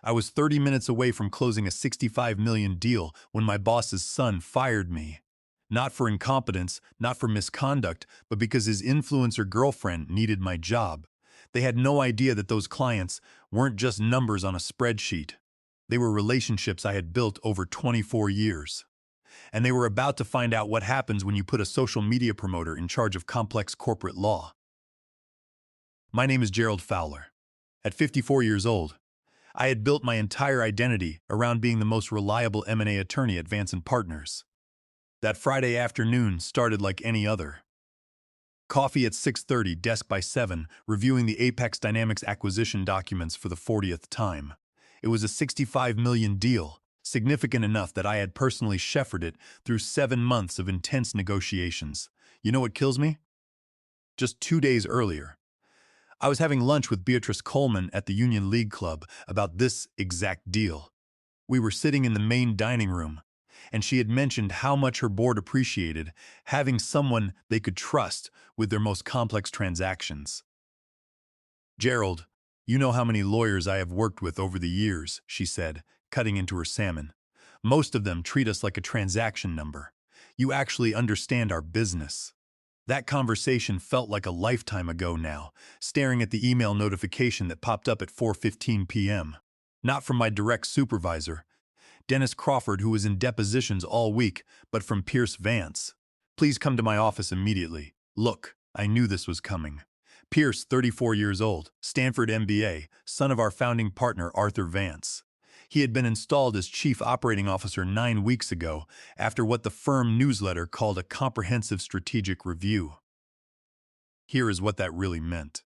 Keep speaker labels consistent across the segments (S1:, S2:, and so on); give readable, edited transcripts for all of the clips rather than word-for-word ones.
S1: I was 30 minutes away from closing a $65 million deal when my boss's son fired me. Not for incompetence, not for misconduct, but because his influencer girlfriend needed my job. They had no idea that those clients weren't just numbers on a spreadsheet. They were relationships I had built over 24 years. And they were about to find out what happens when you put a social media promoter in charge of complex corporate law. My name is Gerald Fowler. At 54 years old, I had built my entire identity around being the most reliable M&A attorney at Vance & Partners. That Friday afternoon started like any other. Coffee at 6:30, desk by 7, reviewing the Apex Dynamics acquisition documents for the 40th time. It was a $65 million deal, significant enough that I had personally shepherded it through 7 months of intense negotiations. You know what kills me? Just 2 days earlier, I was having lunch with Beatrice Coleman at the Union League Club about this exact deal. We were sitting in the main dining room, and she had mentioned how much her board appreciated having someone they could trust with their most complex transactions. "Gerald, you know how many lawyers I have worked with over the years," she said, cutting into her salmon. "Most of them treat us like a transaction number. You actually understand our business." That conversation felt like a lifetime ago now, staring at the email notification that popped up at 4:15 p.m. Not from my direct supervisor, Dennis Crawford, who was in depositions all week, but from Pierce Vance. "Please come to my office immediately." Look, I knew this was coming. Pierce, 34 years old, Stanford MBA, son of our founding partner Arthur Vance. He had been installed as Chief Operating Officer 9 weeks ago after what the firm newsletter called a comprehensive strategic review. Here is what that really meant.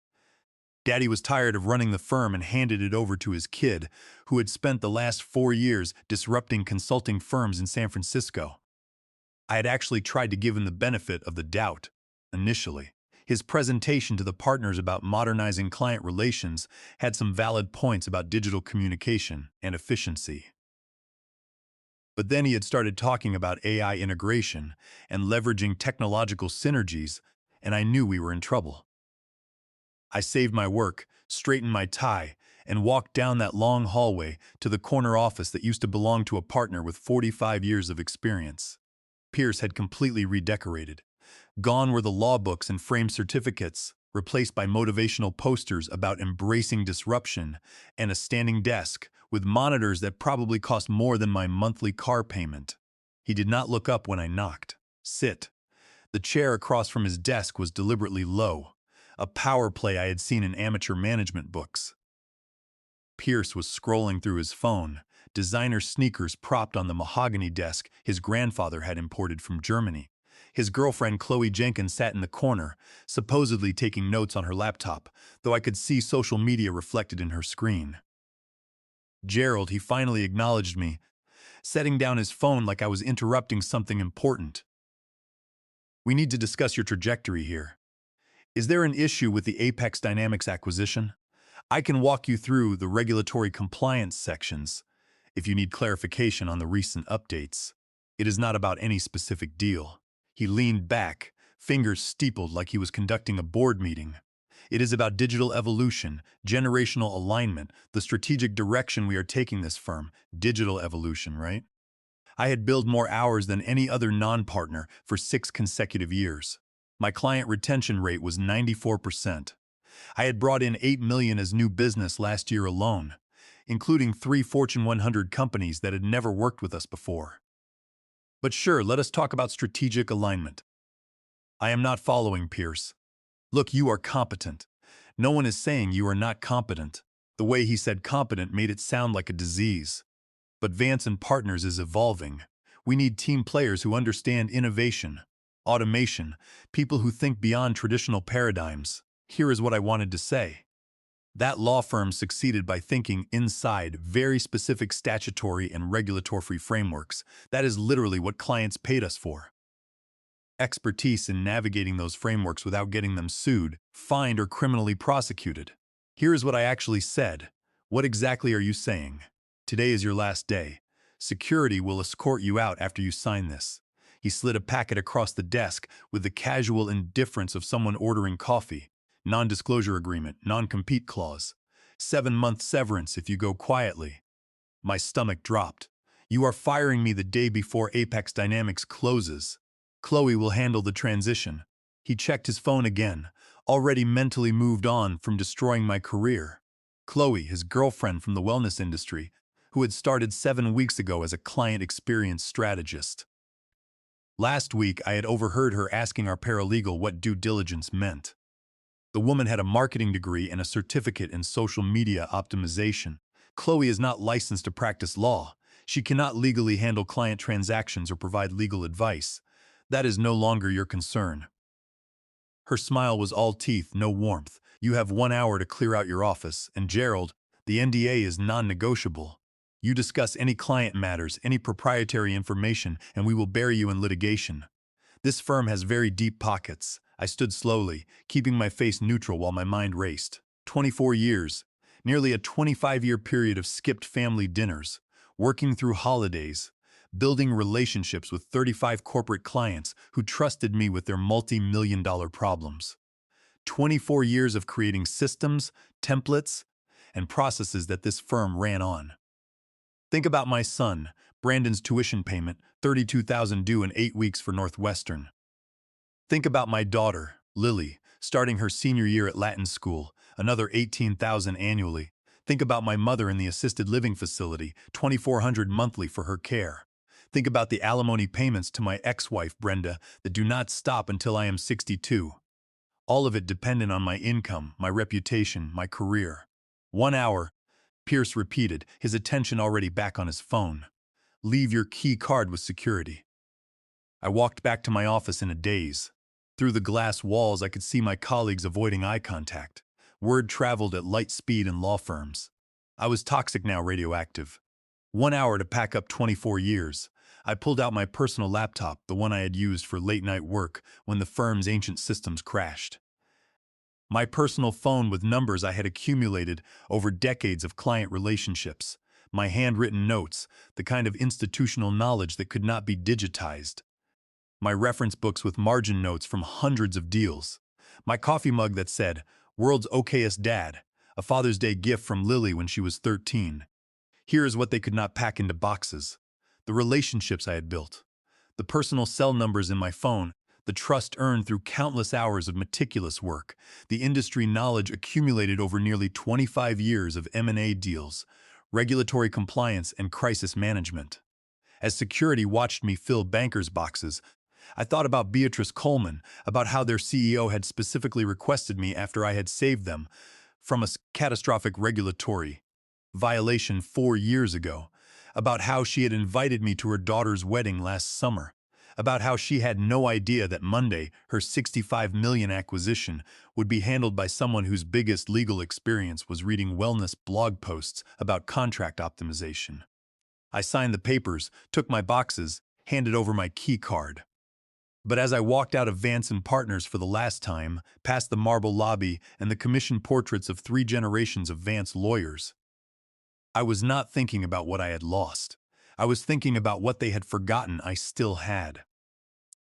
S1: Daddy was tired of running the firm and handed it over to his kid, who had spent the last 4 years disrupting consulting firms in San Francisco. I had actually tried to give him the benefit of the doubt, initially. His presentation to the partners about modernizing client relations had some valid points about digital communication and efficiency. But then he had started talking about AI integration and leveraging technological synergies, and I knew we were in trouble. I saved my work, straightened my tie, and walked down that long hallway to the corner office that used to belong to a partner with 45 years of experience. Pierce had completely redecorated. Gone were the law books and framed certificates, replaced by motivational posters about embracing disruption, and a standing desk with monitors that probably cost more than my monthly car payment. He did not look up when I knocked. "Sit." The chair across from his desk was deliberately low, a power play I had seen in amateur management books. Pierce was scrolling through his phone, designer sneakers propped on the mahogany desk his grandfather had imported from Germany. His girlfriend Chloe Jenkins sat in the corner, supposedly taking notes on her laptop, though I could see social media reflected in her screen. "Gerald," he finally acknowledged me, setting down his phone like I was interrupting something important. "We need to discuss your trajectory here. Is there an issue with the Apex Dynamics acquisition? I can walk you through the regulatory compliance sections if you need clarification on the recent updates. It is not about any specific deal." He leaned back, fingers steepled like he was conducting a board meeting. "It is about digital evolution, generational alignment, the strategic direction we are taking this firm." Digital evolution, right? I had billed more hours than any other non-partner for 6 consecutive years. My client retention rate was 94%. I had brought in $8 million as new business last year alone, including 3 Fortune 100 companies that had never worked with us before. "But sure, let us talk about strategic alignment." "I am not following, Pierce." "Look, you are competent. No one is saying you are not competent." The way he said competent made it sound like a disease. "But Vance & Partners is evolving. We need team players who understand innovation, automation, people who think beyond traditional paradigms." Here is what I wanted to say. That law firm succeeded by thinking inside very specific statutory and regulatory frameworks. That is literally what clients paid us for. Expertise in navigating those frameworks without getting them sued, fined, or criminally prosecuted. Here is what I actually said. "What exactly are you saying?" "Today is your last day. Security will escort you out after you sign this." He slid a packet across the desk with the casual indifference of someone ordering coffee. "Non-disclosure agreement, non-compete clause. 7-month severance if you go quietly." My stomach dropped. You are firing me the day before Apex Dynamics closes. Chloe will handle the transition. He checked his phone again, already mentally moved on from destroying my career. Chloe, his girlfriend from the wellness industry, who had started 7 weeks ago as a client experience strategist. Last week, I had overheard her asking our paralegal what due diligence meant. The woman had a marketing degree and a certificate in social media optimization. Chloe is not licensed to practice law. She cannot legally handle client transactions or provide legal advice. That is no longer your concern. Her smile was all teeth, no warmth. You have 1 hour to clear out your office, and Gerald, the NDA is non-negotiable. You discuss any client matters, any proprietary information, and we will bury you in litigation. This firm has very deep pockets. I stood slowly, keeping my face neutral while my mind raced. 24 years, nearly a 25-year period of skipped family dinners, working through holidays, building relationships with 35 corporate clients who trusted me with their multi-million-dollar problems. 24 years of creating systems, templates, and processes that this firm ran on. Think about my son, Brandon's tuition payment, $32,000 due in 8 weeks for Northwestern. Think about my daughter, Lily, starting her senior year at Latin school, another $18,000 annually. Think about my mother in the assisted living facility, $2,400 monthly for her care. Think about the alimony payments to my ex-wife, Brenda, that do not stop until I am 62. All of it dependent on my income, my reputation, my career. 1 hour, Pierce repeated, his attention already back on his phone. Leave your key card with security. I walked back to my office in a daze. Through the glass walls, I could see my colleagues avoiding eye contact. Word traveled at light speed in law firms. I was toxic now, radioactive. 1 hour to pack up 24 years. I pulled out my personal laptop, the one I had used for late-night work when the firm's ancient systems crashed. My personal phone with numbers I had accumulated over decades of client relationships. My handwritten notes, the kind of institutional knowledge that could not be digitized. My reference books with margin notes from hundreds of deals. My coffee mug that said, "World's okayest dad," a Father's Day gift from Lily when she was 13. Here is what they could not pack into boxes. The relationships I had built. The personal cell numbers in my phone. The trust earned through countless hours of meticulous work. The industry knowledge accumulated over nearly 25 years of M&A deals, regulatory compliance, and crisis management. As security watched me fill bankers' boxes, I thought about Beatrice Coleman, about how their CEO had specifically requested me after I had saved them from a catastrophic regulatory violation 4 years ago, about how she had invited me to her daughter's wedding last summer, about how she had no idea that Monday, her $65 million acquisition, would be handled by someone whose biggest legal experience was reading wellness blog posts about contract optimization. I signed the papers, took my boxes, handed over my key card. But as I walked out of Vance & Partners for the last time, past the marble lobby and the commissioned portraits of 3 generations of Vance lawyers, I was not thinking about what I had lost. I was thinking about what they had forgotten I still had.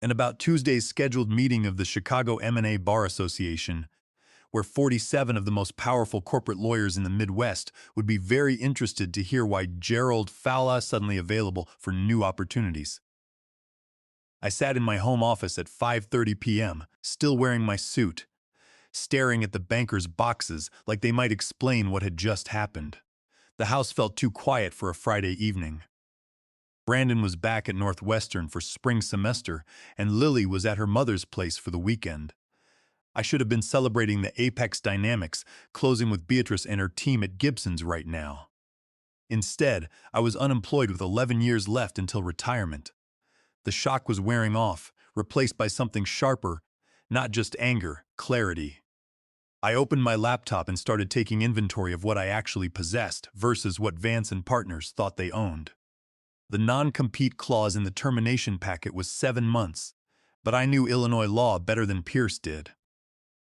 S1: And about Tuesday's scheduled meeting of the Chicago M&A Bar Association, where 47 of the most powerful corporate lawyers in the Midwest would be very interested to hear why Gerald Fowler suddenly available for new opportunities. I sat in my home office at 5:30 p.m., still wearing my suit, staring at the bankers' boxes like they might explain what had just happened. The house felt too quiet for a Friday evening. Brandon was back at Northwestern for spring semester, and Lily was at her mother's place for the weekend. I should have been celebrating the Apex Dynamics, closing with Beatrice and her team at Gibson's right now. Instead, I was unemployed with 11 years left until retirement. The shock was wearing off, replaced by something sharper, not just anger, clarity. I opened my laptop and started taking inventory of what I actually possessed versus what Vance & Partners thought they owned. The non-compete clause in the termination packet was 7 months, but I knew Illinois law better than Pierce did.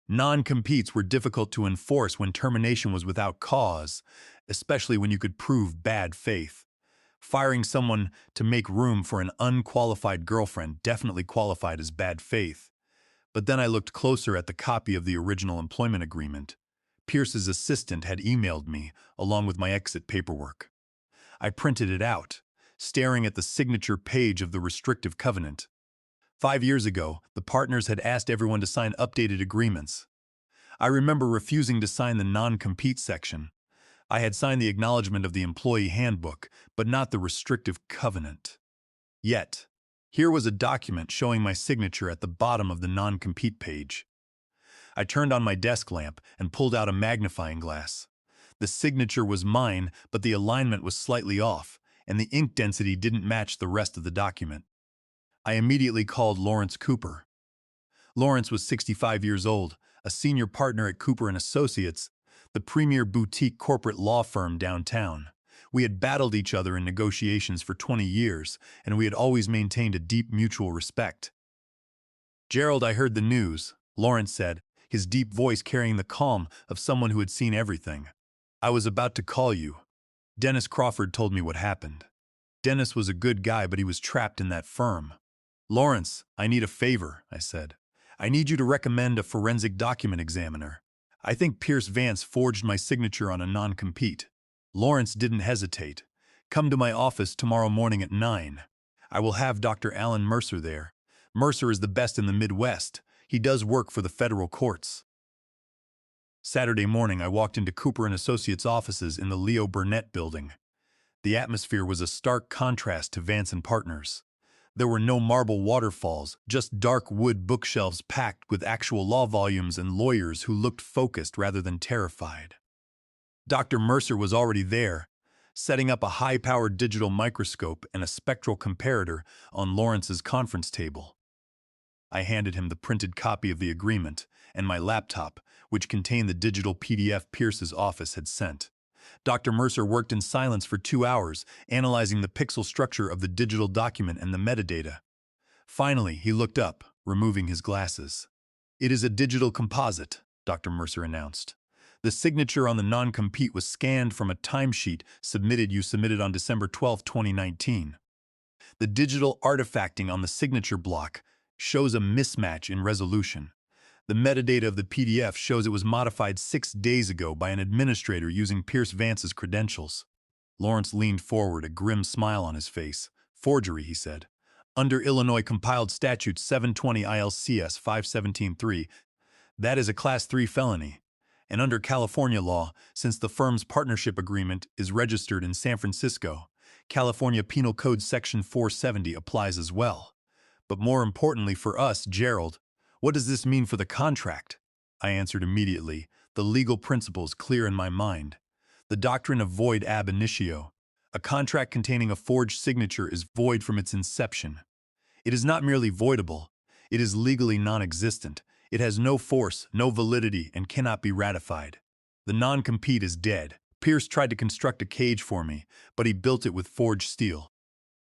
S1: Non-competes were difficult to enforce when termination was without cause, especially when you could prove bad faith. Firing someone to make room for an unqualified girlfriend definitely qualified as bad faith. But then I looked closer at the copy of the original employment agreement. Pierce's assistant had emailed me, along with my exit paperwork. I printed it out, staring at the signature page of the restrictive covenant. 5 years ago, the partners had asked everyone to sign updated agreements. I remember refusing to sign the non-compete section. I had signed the acknowledgement of the employee handbook, but not the restrictive covenant. Yet, here was a document showing my signature at the bottom of the non-compete page. I turned on my desk lamp and pulled out a magnifying glass. The signature was mine, but the alignment was slightly off, and the ink density didn't match the rest of the document. I immediately called Lawrence Cooper. Lawrence was 65 years old, a senior partner at Cooper & Associates, the premier boutique corporate law firm downtown. We had battled each other in negotiations for 20 years, and we had always maintained a deep mutual respect. "Gerald, I heard the news," Lawrence said, his deep voice carrying the calm of someone who had seen everything. "I was about to call you. Dennis Crawford told me what happened. Dennis was a good guy, but he was trapped in that firm." "Lawrence, I need a favor," I said. "I need you to recommend a forensic document examiner. I think Pierce Vance forged my signature on a non-compete." Lawrence didn't hesitate. "Come to my office tomorrow morning at 9. I will have Dr. Alan Mercer there. Mercer is the best in the Midwest. He does work for the federal courts." Saturday morning, I walked into Cooper & Associates offices in the Leo Burnett building. The atmosphere was a stark contrast to Vance & Partners. There were no marble waterfalls, just dark wood bookshelves packed with actual law volumes and lawyers who looked focused rather than terrified. Dr. Mercer was already there, setting up a high-powered digital microscope and a spectral comparator on Lawrence's conference table. I handed him the printed copy of the agreement and my laptop, which contained the digital PDF Pierce's office had sent. Dr. Mercer worked in silence for 2 hours, analyzing the pixel structure of the digital document and the metadata. Finally, he looked up, removing his glasses. "It is a digital composite," Dr. Mercer announced. "The signature on the non-compete was scanned from a timesheet you submitted on December 12, 2019. The digital artifacting on the signature block shows a mismatch in resolution. The metadata of the PDF shows it was modified 6 days ago by an administrator using Pierce Vance's credentials." Lawrence leaned forward, a grim smile on his face. "Forgery," he said. "Under Illinois compiled statute 720 ILCS 517-3, that is a Class 3 felony. And under California law, since the firm's partnership agreement is registered in San Francisco, California Penal Code Section 470 applies as well. But more importantly for us, Gerald, what does this mean for the contract?" I answered immediately, the legal principles clear in my mind. The doctrine of void ab initio. A contract containing a forged signature is void from its inception. It is not merely voidable, it is legally non-existent. It has no force, no validity, and cannot be ratified. The non-compete is dead. Pierce tried to construct a cage for me, but he built it with forged steel.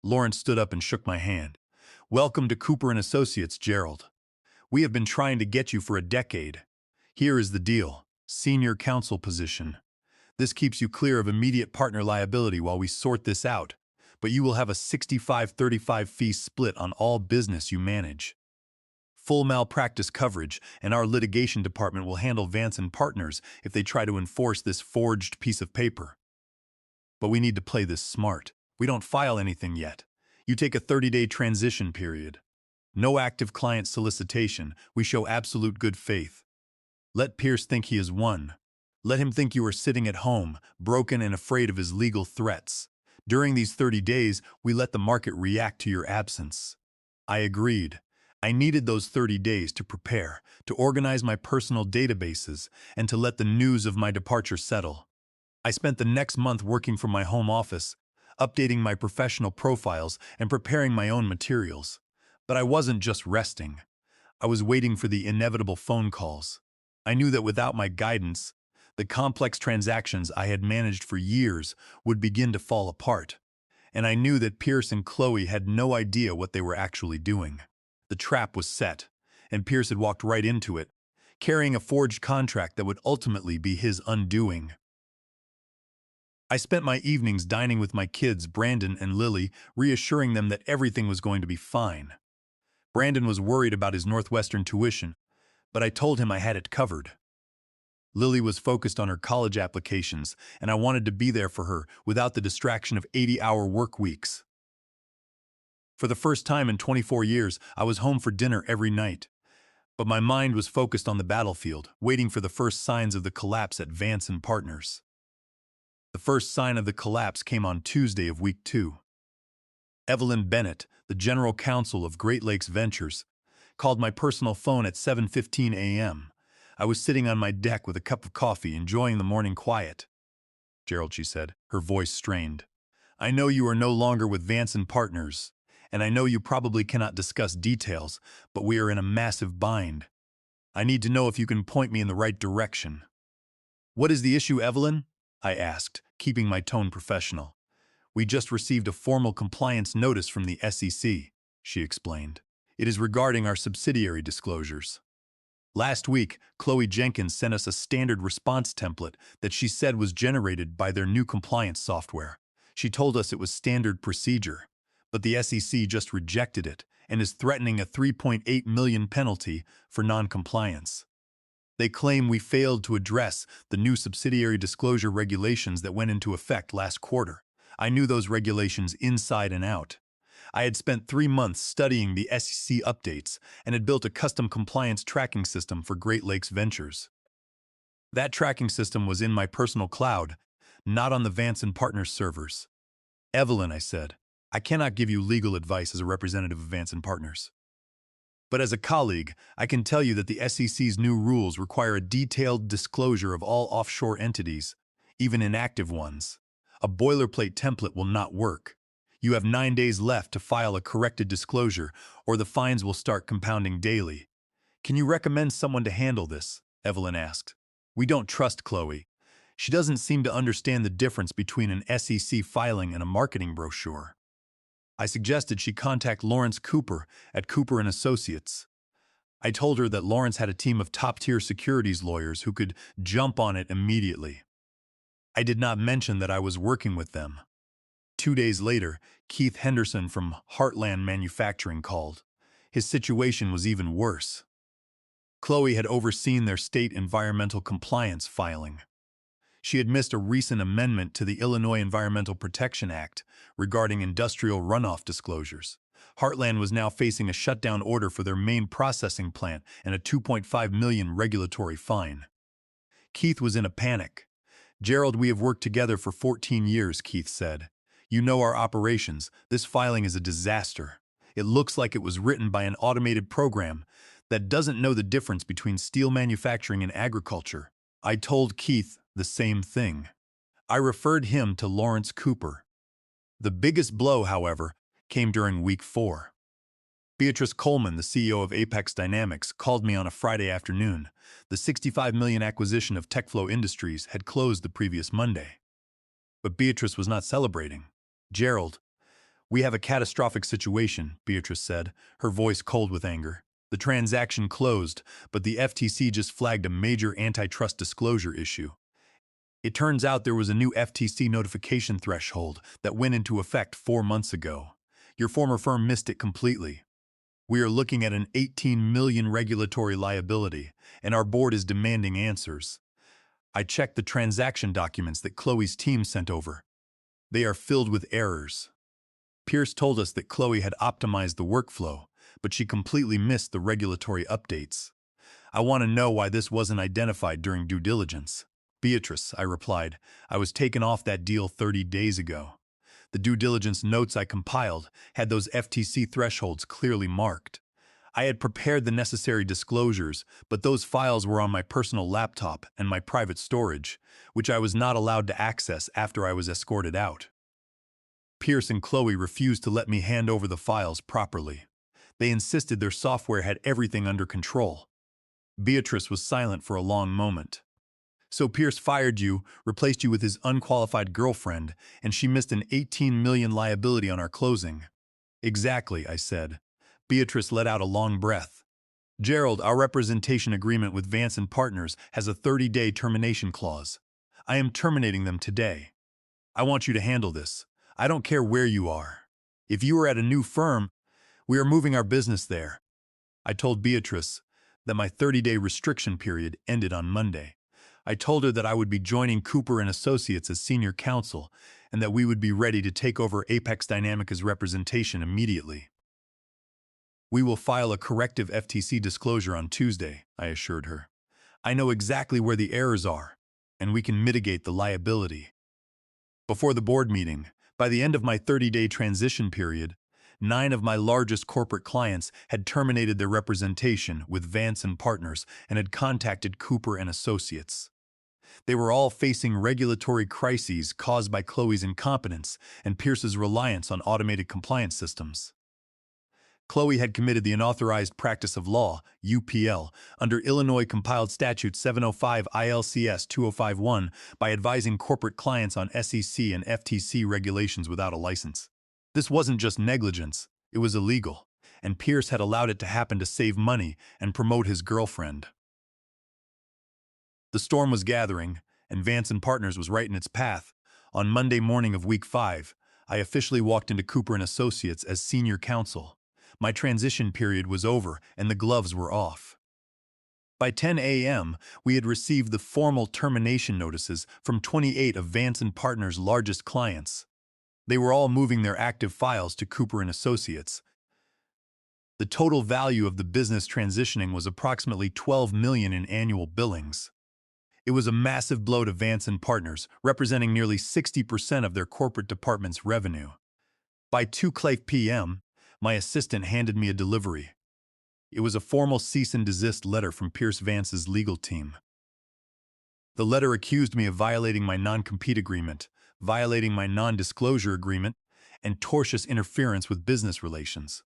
S1: Lawrence stood up and shook my hand. "Welcome to Cooper & Associates, Gerald. We have been trying to get you for a decade. Here is the deal. Senior counsel position. This keeps you clear of immediate partner liability while we sort this out, but you will have a 65-35 fee split on all business you manage. Full malpractice coverage, and our litigation department will handle Vance & Partners if they try to enforce this forged piece of paper. But we need to play this smart. We don't file anything yet. You take a 30-day transition period. No active client solicitation. We show absolute good faith. Let Pierce think he has won. Let him think you are sitting at home, broken and afraid of his legal threats. During these 30 days, we let the market react to your absence." I agreed. I needed those 30 days to prepare, to organize my personal databases, and to let the news of my departure settle. I spent the next month working from my home office, updating my professional profiles and preparing my own materials. But I wasn't just resting. I was waiting for the inevitable phone calls. I knew that without my guidance, the complex transactions I had managed for years would begin to fall apart. And I knew that Pierce and Chloe had no idea what they were actually doing. The trap was set, and Pierce had walked right into it, carrying a forged contract that would ultimately be his undoing. I spent my evenings dining with my kids, Brandon and Lily, reassuring them that everything was going to be fine. Brandon was worried about his Northwestern tuition, but I told him I had it covered. Lily was focused on her college applications, and I wanted to be there for her without the distraction of 80-hour work weeks. For the first time in 24 years, I was home for dinner every night. But my mind was focused on the battlefield, waiting for the first signs of the collapse at Vance and Partners. The first sign of the collapse came on Tuesday of week 2. Evelyn Bennett, the general counsel of Great Lakes Ventures, called my personal phone at 7:15 a.m. I was sitting on my deck with a cup of coffee, enjoying the morning quiet. "Gerald," she said, her voice strained, "I know you are no longer with Vance and Partners, and I know you probably cannot discuss details, but we are in a massive bind. I need to know if you can point me in the right direction." "What is the issue, Evelyn?" I asked, keeping my tone professional. "We just received a formal compliance notice from the SEC," she explained. "It is regarding our subsidiary disclosures. Last week, Chloe Jenkins sent us a standard response template that she said was generated by their new compliance software. She told us it was standard procedure, but the SEC just rejected it and is threatening a $3.8 million penalty for non-compliance. They claim we failed to address the new subsidiary disclosure regulations that went into effect last quarter. I knew those regulations inside and out. I had spent 3 months studying the SEC updates and had built a custom compliance tracking system for Great Lakes Ventures. That tracking system was in my personal cloud, not on the Vance and Partners servers. "Evelyn," I said, "I cannot give you legal advice as a representative of Vance and Partners. But as a colleague, I can tell you that the SEC's new rules require a detailed disclosure of all offshore entities, even inactive ones. A boilerplate template will not work. You have 9 days left to file a corrected disclosure, or the fines will start compounding daily." "Can you recommend someone to handle this?" Evelyn asked. "We don't trust Chloe. She doesn't seem to understand the difference between an SEC filing and a marketing brochure." I suggested she contact Lawrence Cooper at Cooper & Associates. I told her that Lawrence had a team of top-tier securities lawyers who could jump on it immediately. I did not mention that I was working with them. 2 days later, Keith Henderson from Heartland Manufacturing called. His situation was even worse. Chloe had overseen their state environmental compliance filing. She had missed a recent amendment to the Illinois Environmental Protection Act regarding industrial runoff disclosures. Heartland was now facing a shutdown order for their main processing plant and a $2.5 million regulatory fine. Keith was in a panic. "Gerald, we have worked together for 14 years, Keith said. You know our operations. This filing is a disaster. It looks like it was written by an automated program that doesn't know the difference between steel manufacturing and agriculture." I told Keith the same thing. I referred him to Lawrence Cooper. The biggest blow, however, came during week 4. Beatrice Coleman, the CEO of Apex Dynamics, called me on a Friday afternoon. The $65 million acquisition of TechFlow Industries had closed the previous Monday. But Beatrice was not celebrating. "Gerald, we have a catastrophic situation," Beatrice said, her voice cold with anger. "The transaction closed, but the FTC just flagged a major antitrust disclosure issue. It turns out there was a new FTC notification threshold that went into effect 4 months ago. Your former firm missed it completely. We are looking at an $18 million regulatory liability, and our board is demanding answers." I checked the transaction documents that Chloe's team sent over. They are filled with errors. Pierce told us that Chloe had optimized the workflow, but she completely missed the regulatory updates. "I want to know why this wasn't identified during due diligence." "Beatrice," I replied, "I was taken off that deal 30 days ago. The due diligence notes I compiled had those FTC thresholds clearly marked. I had prepared the necessary disclosures, but those files were on my personal laptop and my private storage, which I was not allowed to access after I was escorted out. Pierce and Chloe refused to let me hand over the files properly. They insisted their software had everything under control." Beatrice was silent for a long moment. "So Pierce fired you, replaced you with his unqualified girlfriend, and she missed an $18 million liability on our closing." "Exactly," I said. Beatrice let out a long breath. "Gerald, our representation agreement with Vance and Partners has a 30-day termination clause. I am terminating them today. I want you to handle this. I don't care where you are. If you are at a new firm, we are moving our business there." I told Beatrice that my 30-day restriction period ended on Monday. I told her that I would be joining Cooper and Associates as senior counsel and that we would be ready to take over Apex Dynamica's representation immediately. We will file a corrective FTC disclosure on Tuesday, I assured her. I know exactly where the errors are, and we can mitigate the liability. Before the board meeting, by the end of my 30-day transition period, 9 of my largest corporate clients had terminated their representation with Vance and Partners and had contacted Cooper and Associates. They were all facing regulatory crises caused by Chloe's incompetence and Pierce's reliance on automated compliance systems. Chloe had committed the unauthorized practice of law, UPL, under Illinois Compiled Statute 705 ILCS 2051 by advising corporate clients on SEC and FTC regulations without a license. This wasn't just negligence, it was illegal, and Pierce had allowed it to happen to save money and promote his girlfriend. The storm was gathering, and Vance and Partners was right in its path. On Monday morning of week 5, I officially walked into Cooper and Associates as senior counsel. My transition period was over and the gloves were off. By 10 a.m., we had received the formal termination notices from 28 of Vance and Partners' largest clients. They were all moving their active files to Cooper and Associates. The total value of the business transitioning was approximately $12 million in annual billings. It was a massive blow to Vance and Partners, representing nearly 60% of their corporate department's revenue. By 2 p.m., my assistant handed me a delivery. It was a formal cease and desist letter from Pierce Vance's legal team. The letter accused me of violating my non-compete agreement, violating my non-disclosure agreement, and tortious interference with business relations.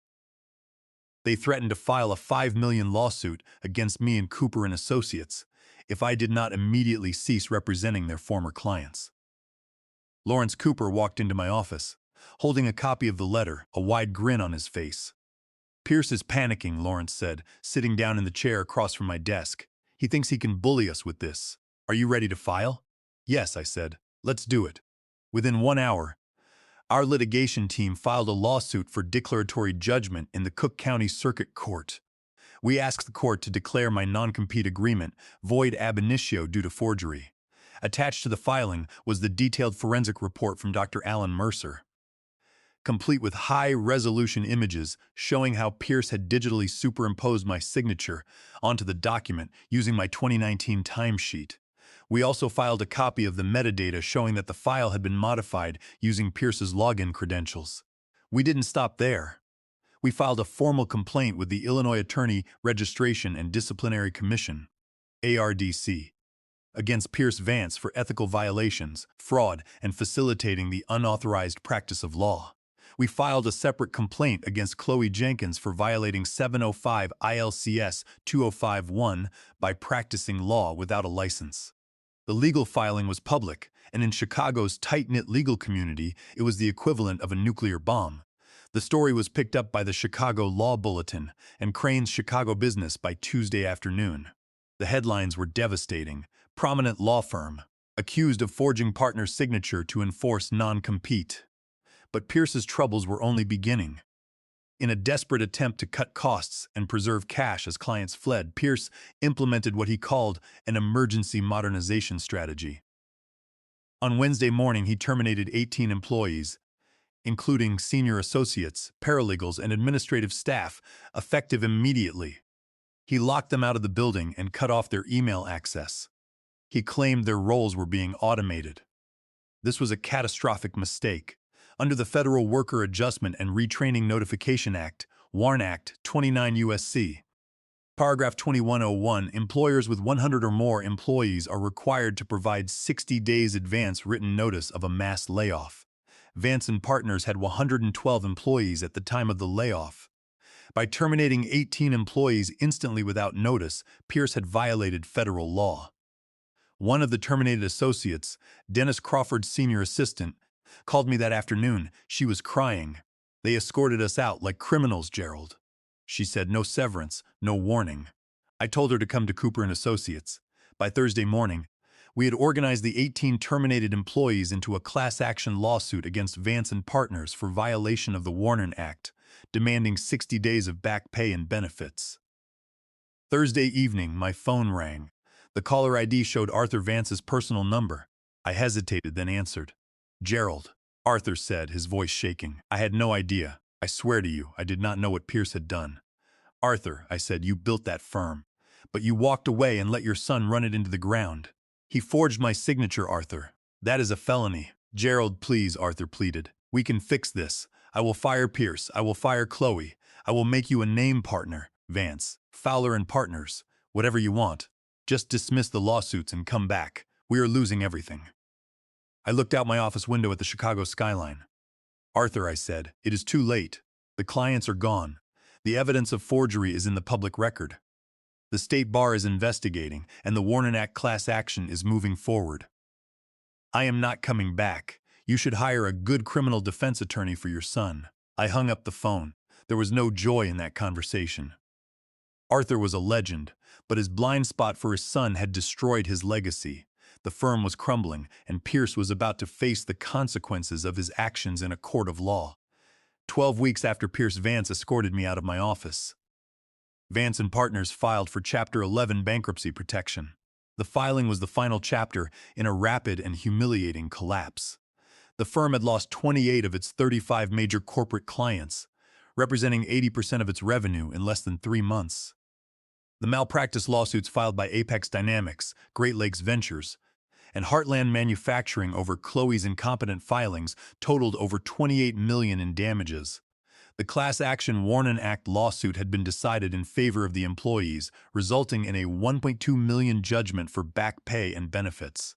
S1: They threatened to file a $5 million lawsuit against me and Cooper and Associates if I did not immediately cease representing their former clients. Lawrence Cooper walked into my office, holding a copy of the letter, a wide grin on his face. "Pierce is panicking," Lawrence said, sitting down in the chair across from my desk. "He thinks he can bully us with this. Are you ready to file?" "Yes," I said. "Let's do it." Within 1 hour, our litigation team filed a lawsuit for declaratory judgment in the Cook County Circuit Court. We asked the court to declare my non-compete agreement void ab initio due to forgery. Attached to the filing was the detailed forensic report from Dr. Alan Mercer, complete with high-resolution images showing how Pierce had digitally superimposed my signature onto the document using my 2019 timesheet. We also filed a copy of the metadata showing that the file had been modified using Pierce's login credentials. We didn't stop there. We filed a formal complaint with the Illinois Attorney Registration and Disciplinary Commission, ARDC, against Pierce Vance for ethical violations, fraud, and facilitating the unauthorized practice of law. We filed a separate complaint against Chloe Jenkins for violating 705 ILCS 2051 by practicing law without a license. The legal filing was public, and in Chicago's tight-knit legal community, it was the equivalent of a nuclear bomb. The story was picked up by the Chicago Law Bulletin and Crane's Chicago Business by Tuesday afternoon. The headlines were devastating. Prominent law firm, accused of forging partner's signature to enforce non-compete. But Pierce's troubles were only beginning. In a desperate attempt to cut costs and preserve cash as clients fled, Pierce implemented what he called an emergency modernization strategy. On Wednesday morning, he terminated 18 employees, including senior associates, paralegals, and administrative staff, effective immediately. He locked them out of the building and cut off their email access. He claimed their roles were being automated. This was a catastrophic mistake. Under the Federal Worker Adjustment and Retraining Notification Act, WARN Act, 29 U.S.C. Paragraph 2101, employers with 100 or more employees are required to provide 60 days advance written notice of a mass layoff. Vance and Partners had 112 employees at the time of the layoff. By terminating 18 employees instantly without notice, Pierce had violated federal law. One of the terminated associates, Dennis Crawford's senior assistant, called me that afternoon. She was crying. "They escorted us out like criminals, Gerald." She said, "No severance, no warning." I told her to come to Cooper and Associates. By Thursday morning, we had organized the 18 terminated employees into a class action lawsuit against Vance and Partners for violation of the WARN Act, demanding 60 days of back pay and benefits. Thursday evening, my phone rang. The caller ID showed Arthur Vance's personal number. I hesitated, then answered. Gerald, Arthur said, his voice shaking. I had no idea. I swear to you, I did not know what Pierce had done. Arthur, I said, you built that firm. But you walked away and let your son run it into the ground. He forged my signature, Arthur. That is a felony. Gerald, please, Arthur pleaded. We can fix this. I will fire Pierce. I will fire Chloe. I will make you a name partner, Vance, Fowler and Partners, whatever you want. Just dismiss the lawsuits and come back. We are losing everything. I looked out my office window at the Chicago skyline. Arthur, I said, it is too late. The clients are gone. The evidence of forgery is in the public record. The state bar is investigating, and the Warren Act class action is moving forward. I am not coming back. You should hire a good criminal defense attorney for your son. I hung up the phone. There was no joy in that conversation. Arthur was a legend, but his blind spot for his son had destroyed his legacy. The firm was crumbling, and Pierce was about to face the consequences of his actions in a court of law. 12 weeks after Pierce Vance escorted me out of my office. Vance and Partners filed for Chapter 11 bankruptcy protection. The filing was the final chapter in a rapid and humiliating collapse. The firm had lost 28 of its 35 major corporate clients, representing 80% of its revenue in less than 3 months. The malpractice lawsuits filed by Apex Dynamics, Great Lakes Ventures, and Heartland Manufacturing over Chloe's incompetent filings totaled over $28 million in damages. The class action Warren Act lawsuit had been decided in favor of the employees, resulting in a $1.2 million judgment for back pay and benefits.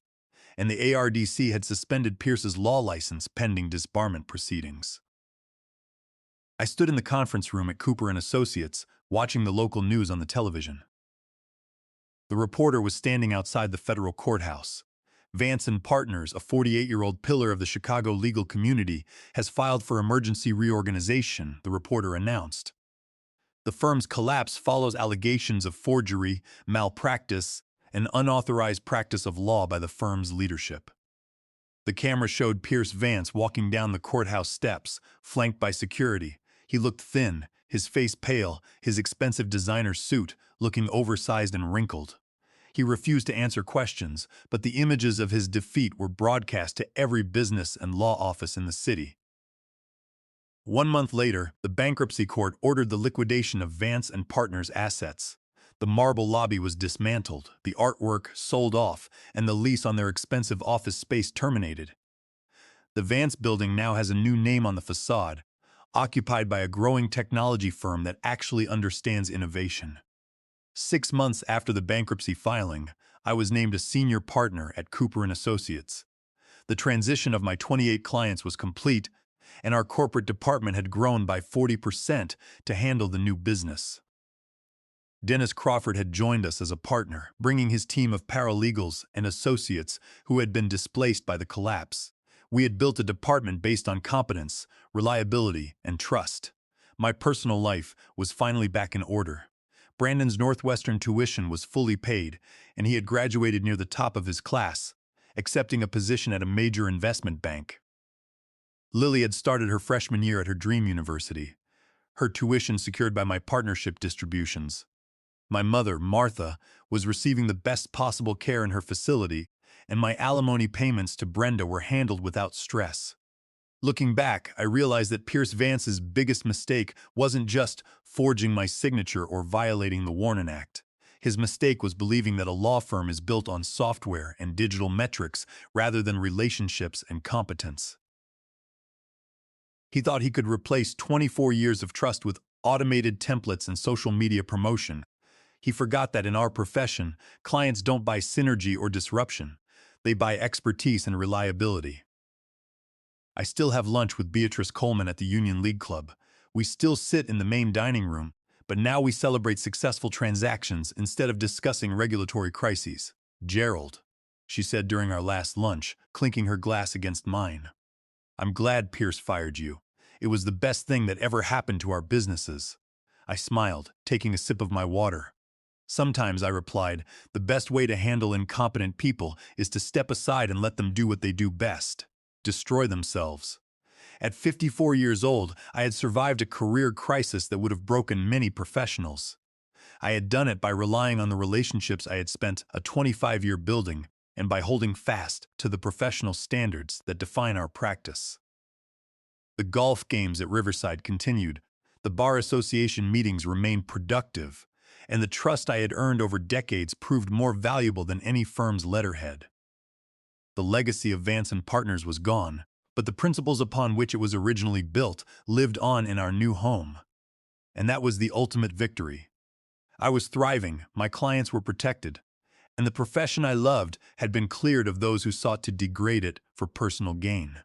S1: And the ARDC had suspended Pierce's law license pending disbarment proceedings. I stood in the conference room at Cooper & Associates, watching the local news on the television. The reporter was standing outside the federal courthouse. Vance and Partners, a 48-year-old pillar of the Chicago legal community, has filed for emergency reorganization, the reporter announced. The firm's collapse follows allegations of forgery, malpractice, and unauthorized practice of law by the firm's leadership. The camera showed Pierce Vance walking down the courthouse steps, flanked by security. He looked thin, his face pale, his expensive designer suit looking oversized and wrinkled. He refused to answer questions, but the images of his defeat were broadcast to every business and law office in the city. 1 month later, the bankruptcy court ordered the liquidation of Vance and Partners' assets. The marble lobby was dismantled, the artwork sold off, and the lease on their expensive office space terminated. The Vance building now has a new name on the facade, occupied by a growing technology firm that actually understands innovation. 6 months after the bankruptcy filing, I was named a senior partner at Cooper & Associates. The transition of my 28 clients was complete, and our corporate department had grown by 40% to handle the new business. Dennis Crawford had joined us as a partner, bringing his team of paralegals and associates who had been displaced by the collapse. We had built a department based on competence, reliability, and trust. My personal life was finally back in order. Brandon's Northwestern tuition was fully paid, and he had graduated near the top of his class, accepting a position at a major investment bank. Lily had started her freshman year at her dream university, her tuition secured by my partnership distributions. My mother, Martha, was receiving the best possible care in her facility, and my alimony payments to Brenda were handled without stress. Looking back, I realized that Pierce Vance's biggest mistake wasn't just forging my signature or violating the Warren Act. His mistake was believing that a law firm is built on software and digital metrics rather than relationships and competence. He thought he could replace 24 years of trust with automated templates and social media promotion. He forgot that in our profession, clients don't buy synergy or disruption. They buy expertise and reliability. I still have lunch with Beatrice Coleman at the Union League Club. We still sit in the main dining room, but now we celebrate successful transactions instead of discussing regulatory crises. Gerald, she said during our last lunch, clinking her glass against mine. I'm glad Pierce fired you. It was the best thing that ever happened to our businesses. I smiled, taking a sip of my water. Sometimes, I replied, the best way to handle incompetent people is to step aside and let them do what they do best. Destroy themselves. At 54 years old, I had survived a career crisis that would have broken many professionals. I had done it by relying on the relationships I had spent a 25-year building and by holding fast to the professional standards that define our practice. The golf games at Riverside continued, the bar association meetings remained productive, and the trust I had earned over decades proved more valuable than any firm's letterhead. The legacy of Vance and Partners was gone, but the principles upon which it was originally built lived on in our new home. And that was the ultimate victory. I was thriving, my clients were protected, and the profession I loved had been cleared of those who sought to degrade it for personal gain.